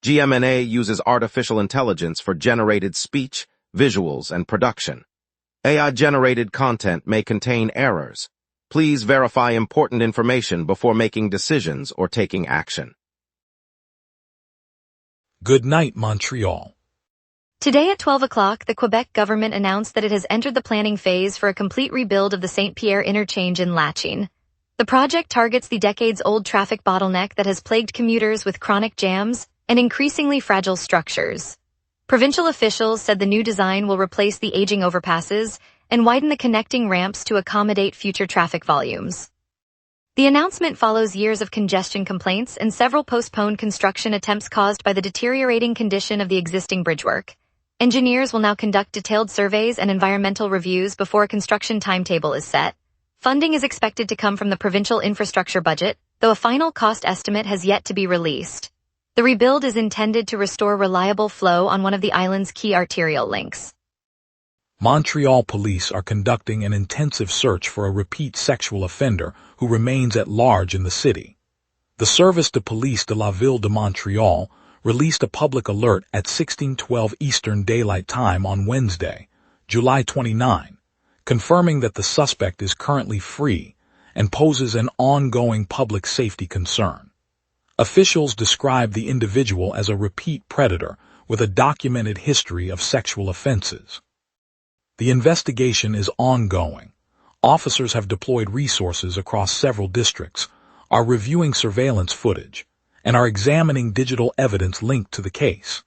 GMNA uses artificial intelligence for generated speech, visuals, and production. AI-generated content may contain errors. Please verify important information before making decisions or taking action. Good night, Montreal. Today at 12 o'clock, the Quebec government announced that it has entered the planning phase for a complete rebuild of the Saint-Pierre interchange in Lachine. The project targets the decades-old traffic bottleneck that has plagued commuters with chronic jams and increasingly fragile structures. Provincial officials said the new design will replace the aging overpasses and widen the connecting ramps to accommodate future traffic volumes. The announcement follows years of congestion complaints and several postponed construction attempts caused by the deteriorating condition of the existing bridgework. Engineers will now conduct detailed surveys and environmental reviews before a construction timetable is set. Funding is expected to come from the provincial infrastructure budget, though a final cost estimate has yet to be released. The rebuild is intended to restore reliable flow on one of the island's key arterial links. Montreal police are conducting an intensive search for a repeat sexual offender who remains at large in the city. The Service de Police de la Ville de Montreal released a public alert at 16:12 Eastern Daylight Time on Wednesday, July 29, confirming that the suspect is currently free and poses an ongoing public safety concern. Officials described the individual as a repeat predator with a documented history of sexual offenses. The investigation is ongoing. Officers have deployed resources across several districts, are reviewing surveillance footage, and are examining digital evidence linked to the case.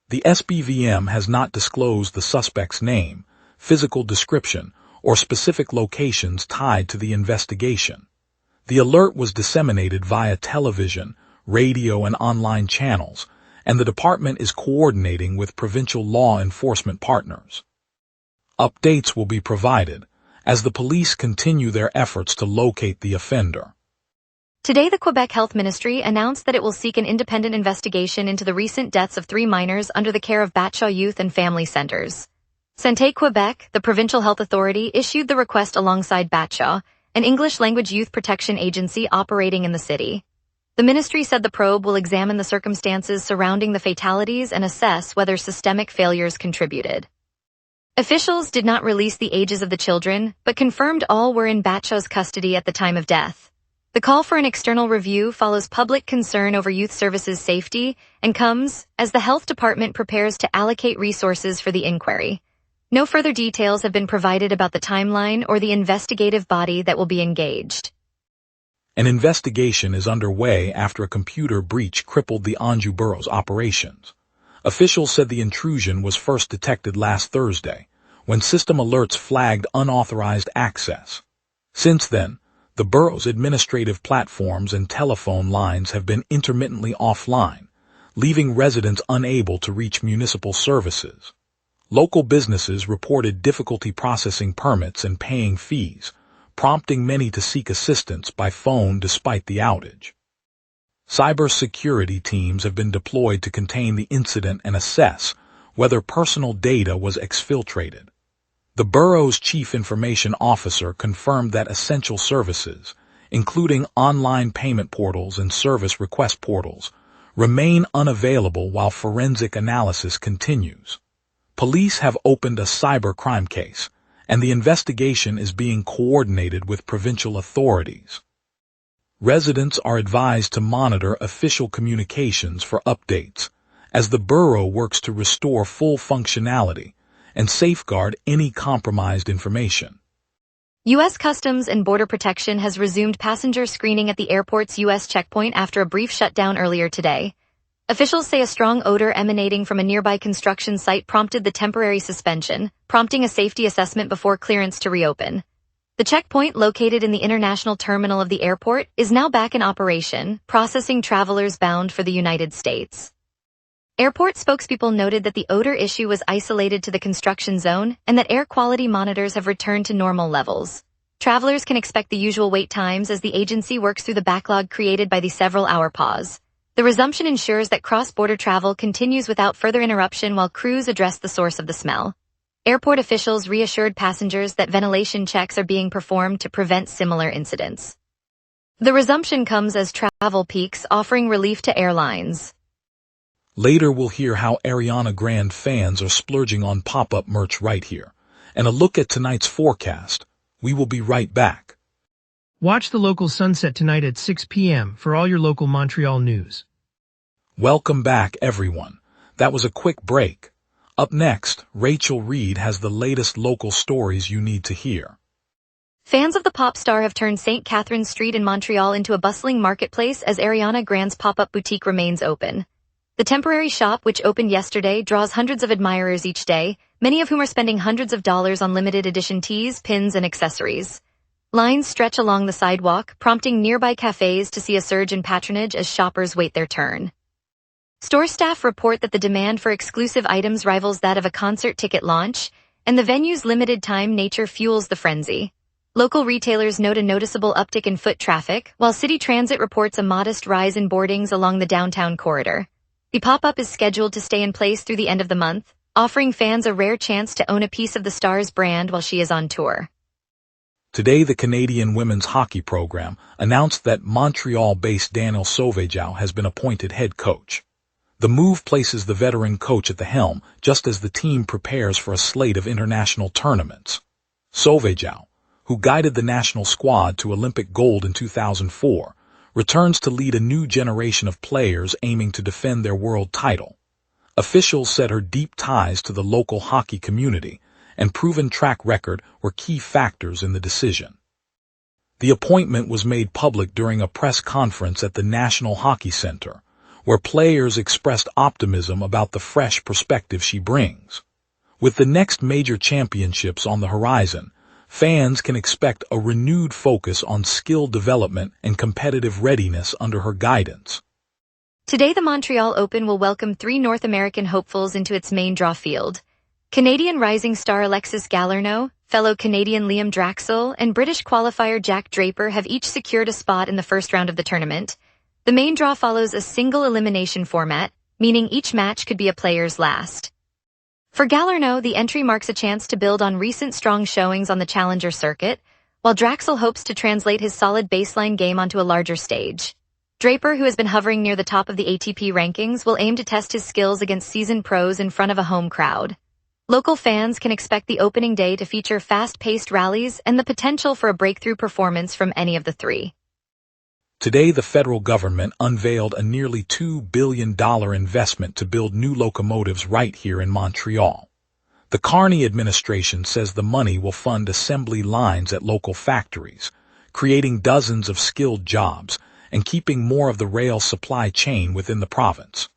The SBVM has not disclosed the suspect's name, physical description, or specific locations tied to the investigation. The alert was disseminated via television, radio, and online channels, and the department is coordinating with provincial law enforcement partners. Updates will be provided as the police continue their efforts to locate the offender. Today, the Quebec Health Ministry announced that it will seek an independent investigation into the recent deaths of 3 minors under the care of Batchaw Youth and Family Centres. Santé Quebec, the provincial health authority, issued the request alongside Batchaw, an English-language youth protection agency operating in the city. The ministry said the probe will examine the circumstances surrounding the fatalities and assess whether systemic failures contributed. Officials did not release the ages of the children, but confirmed all were in Batchaw's custody at the time of death. The call for an external review follows public concern over youth services safety and comes as the health department prepares to allocate resources for the inquiry. No further details have been provided about the timeline or the investigative body that will be engaged. An investigation is underway after a computer breach crippled the Anjou borough's operations. Officials said the intrusion was first detected last Thursday, when system alerts flagged unauthorized access. Since then, the borough's administrative platforms and telephone lines have been intermittently offline, leaving residents unable to reach municipal services. Local businesses reported difficulty processing permits and paying fees, prompting many to seek assistance by phone despite the outage. Cybersecurity teams have been deployed to contain the incident and assess whether personal data was exfiltrated. The borough's chief information officer confirmed that essential services, including online payment portals and service request portals, remain unavailable while forensic analysis continues. Police have opened a cybercrime case, and the investigation is being coordinated with provincial authorities. Residents are advised to monitor official communications for updates, as the borough works to restore full functionality and safeguard any compromised information. U.S. Customs and Border Protection has resumed passenger screening at the airport's U.S. checkpoint after a brief shutdown earlier today. Officials say a strong odor emanating from a nearby construction site prompted the temporary suspension, prompting a safety assessment before clearance to reopen. The checkpoint, located in the international terminal of the airport, is now back in operation, processing travelers bound for the United States. Airport spokespeople noted that the odor issue was isolated to the construction zone and that air quality monitors have returned to normal levels. Travelers can expect the usual wait times as the agency works through the backlog created by the several-hour pause. The resumption ensures that cross-border travel continues without further interruption while crews address the source of the smell. Airport officials reassured passengers that ventilation checks are being performed to prevent similar incidents. The resumption comes as travel peaks, offering relief to airlines. Later we'll hear how Ariana Grande fans are splurging on pop-up merch right here. And a look at tonight's forecast. We will be right back. Watch the local sunset tonight at 6 p.m. for all your local Montreal news. Welcome back, everyone. That was a quick break. Up next, Reid has the latest local stories you need to hear. Fans of the pop star have turned St. Catherine Street in Montreal into a bustling marketplace as Ariana Grande's pop-up boutique remains open. The temporary shop, which opened yesterday, draws hundreds of admirers each day, many of whom are spending hundreds of dollars on limited edition tees, pins, and accessories. Lines stretch along the sidewalk, prompting nearby cafes to see a surge in patronage as shoppers wait their turn. Store staff report that the demand for exclusive items rivals that of a concert ticket launch, and the venue's limited-time nature fuels the frenzy. Local retailers note a noticeable uptick in foot traffic, while City Transit reports a modest rise in boardings along the downtown corridor. The pop-up is scheduled to stay in place through the end of the month, offering fans a rare chance to own a piece of the star's brand while she is on tour. Today, the Canadian women's hockey program announced that Montreal-based Daniel Sauvageau has been appointed head coach. The move places the veteran coach at the helm just as the team prepares for a slate of international tournaments. Sauvageau, who guided the national squad to Olympic gold in 2004, returns to lead a new generation of players aiming to defend their world title. Officials said her deep ties to the local hockey community and proven track record were key factors in the decision. The appointment was made public during a press conference at the National Hockey Center, where players expressed optimism about the fresh perspective she brings. With the next major championships on the horizon, fans can expect a renewed focus on skill development and competitive readiness under her guidance. Today, the Montreal Open will welcome 3 North American hopefuls into its main draw field. Canadian rising star Alexis Galarneau, fellow Canadian Liam Draxl, and British qualifier Jack Draper have each secured a spot in the first round of the tournament. The main draw follows a single elimination format, meaning each match could be a player's last. For Galarneau, the entry marks a chance to build on recent strong showings on the challenger circuit, while Draxl hopes to translate his solid baseline game onto a larger stage. Draper, who has been hovering near the top of the ATP rankings, will aim to test his skills against seasoned pros in front of a home crowd. Local fans can expect the opening day to feature fast-paced rallies and the potential for a breakthrough performance from any of the 3. Today, the federal government unveiled a nearly $2 billion investment to build new locomotives right here in Montreal. The Carney administration says the money will fund assembly lines at local factories, creating dozens of skilled jobs and keeping more of the rail supply chain within the province.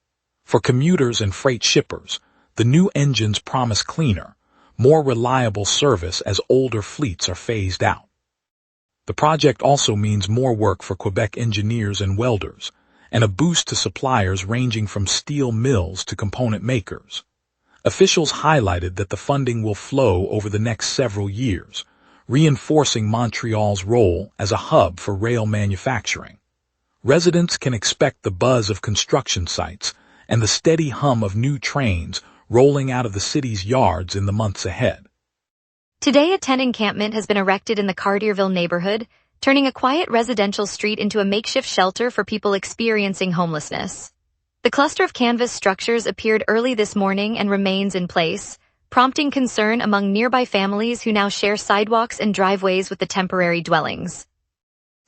For commuters and freight shippers, the new engines promise cleaner, more reliable service as older fleets are phased out. The project also means more work for Quebec engineers and welders, and a boost to suppliers ranging from steel mills to component makers. Officials highlighted that the funding will flow over the next several years, reinforcing Montreal's role as a hub for rail manufacturing. Residents can expect the buzz of construction sites and the steady hum of new trains rolling out of the city's yards in the months ahead. Today, a tent encampment has been erected in the Cartierville neighborhood, turning a quiet residential street into a makeshift shelter for people experiencing homelessness. The cluster of canvas structures appeared early this morning and remains in place, prompting concern among nearby families who now share sidewalks and driveways with the temporary dwellings.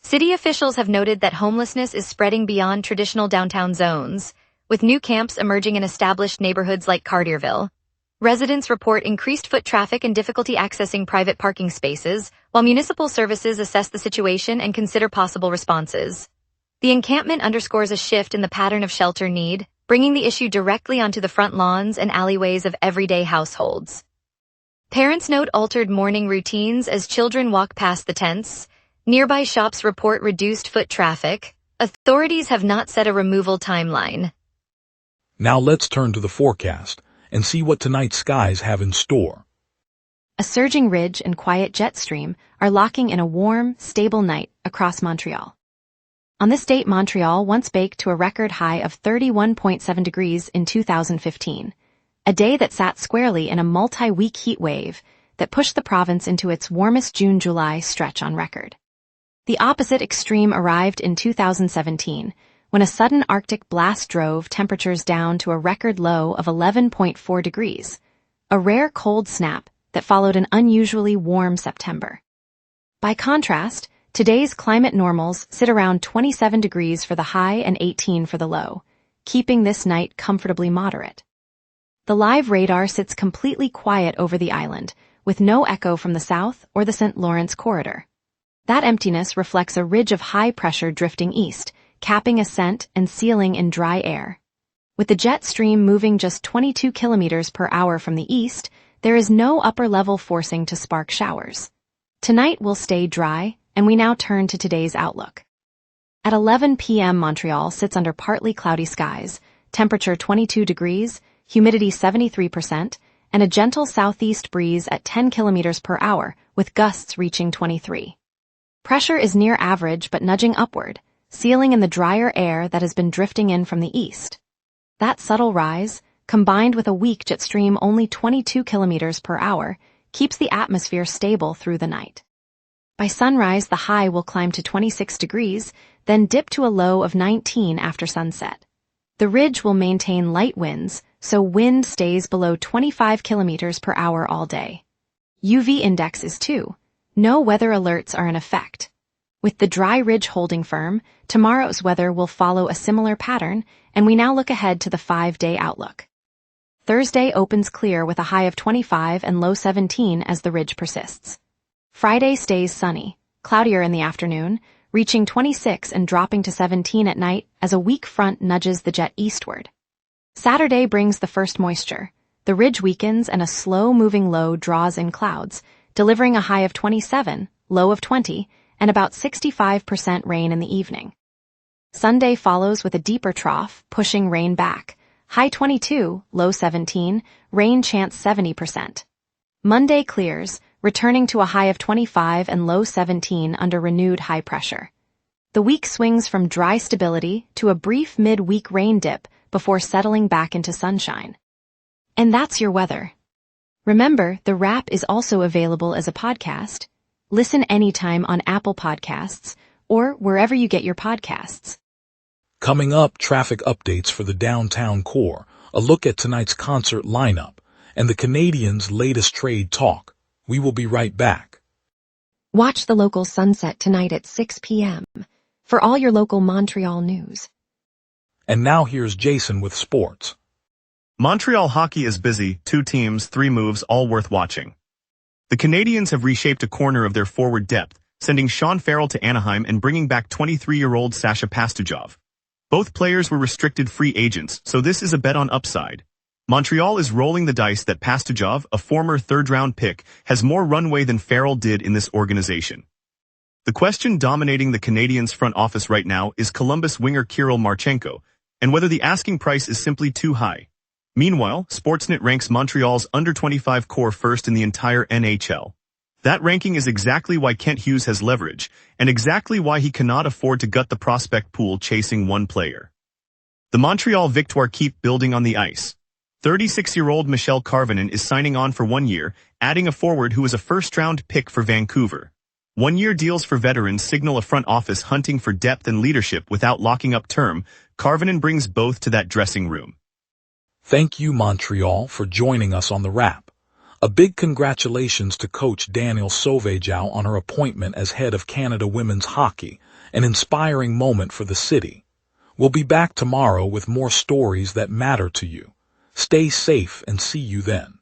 City officials have noted that homelessness is spreading beyond traditional downtown zones, with new camps emerging in established neighborhoods like Cartierville. Residents report increased foot traffic and difficulty accessing private parking spaces, while municipal services assess the situation and consider possible responses. The encampment underscores a shift in the pattern of shelter need, bringing the issue directly onto the front lawns and alleyways of everyday households. Parents note altered morning routines as children walk past the tents. Nearby shops report reduced foot traffic. Authorities have not set a removal timeline. Now let's turn to the forecast and see what tonight's skies have in store. A surging ridge and quiet jet stream are locking in a warm, stable night across Montreal. On this date, Montreal once baked to a record high of 31.7 degrees in 2015, a day that sat squarely in a multi-week heat wave that pushed the province into its warmest June-July stretch on record. The opposite extreme arrived in 2017, when a sudden Arctic blast drove temperatures down to a record low of 11.4 degrees, a rare cold snap that followed an unusually warm September. By contrast, today's climate normals sit around 27 degrees for the high and 18 for the low, keeping this night comfortably moderate. The live radar sits completely quiet over the island, with no echo from the south or the St. Lawrence corridor. That emptiness reflects a ridge of high pressure drifting east, capping ascent and sealing in dry air. With the jet stream moving just 22 kilometers per hour from the east, there is no upper level forcing to spark showers. Tonight will stay dry, and we now turn to today's outlook. At 11 p.m. Montreal sits under partly cloudy skies, temperature 22 degrees, humidity 73%, and a gentle southeast breeze at 10 kilometers per hour, with gusts reaching 23. Pressure is near average but nudging upward, sealing in the drier air that has been drifting in from the east. That subtle rise, combined with a weak jet stream only 22 kilometers per hour, keeps the atmosphere stable through the night. By sunrise, the high will climb to 26 degrees, then dip to a low of 19 after sunset. The ridge will maintain light winds, so wind stays below 25 kilometers per hour all day. UV index is 2. No weather alerts are in effect. With the dry ridge holding firm, tomorrow's weather will follow a similar pattern, and we now look ahead to the 5-day outlook. Thursday opens clear with a high of 25 and low 17 as the ridge persists. Friday stays sunny, cloudier in the afternoon, reaching 26 and dropping to 17 at night as a weak front nudges the jet eastward. Saturday brings the first moisture. The ridge weakens and a slow-moving low draws in clouds, delivering a high of 27, low of 20, and about 65% rain in the evening. Sunday follows with a deeper trough, pushing rain back. High 22, low 17, rain chance 70%. Monday clears, returning to a high of 25 and low 17 under renewed high pressure. The week swings from dry stability to a brief mid-week rain dip before settling back into sunshine. And that's your weather. Remember, the wrap is also available as a podcast. Listen anytime on Apple Podcasts or wherever you get your podcasts. Coming up, traffic updates for the downtown core, a look at tonight's concert lineup, and the Canadiens' latest trade talk. We will be right back. Watch the local sunset tonight at 6 p.m. for all your local Montreal news. And now here's Jason with sports. Montreal hockey is busy, 2 teams, 3 moves, all worth watching. The Canadiens have reshaped a corner of their forward depth, sending Sean Farrell to Anaheim and bringing back 23-year-old Sasha Pastujov. Both players were restricted free agents, so this is a bet on upside. Montreal is rolling the dice that Pastujov, a former third-round pick, has more runway than Farrell did in this organization. The question dominating the Canadiens' front office right now is Columbus winger Kirill Marchenko, and whether the asking price is simply too high. Meanwhile, Sportsnet ranks Montreal's under-25 core first in the entire NHL. That ranking is exactly why Kent Hughes has leverage, and exactly why he cannot afford to gut the prospect pool chasing one player. The Montreal Victoire keep building on the ice. 36-year-old Michel Carvinen is signing on for 1 year, adding a forward who was a first-round pick for Vancouver. 1-year deals for veterans signal a front office hunting for depth and leadership without locking up term. Carvinen brings both to that dressing room. Thank you, Montreal, for joining us on the wrap. A big congratulations to Coach Danielle Sauvageau on her appointment as head of Canada Women's Hockey, an inspiring moment for the city. We'll be back tomorrow with more stories that matter to you. Stay safe and see you then.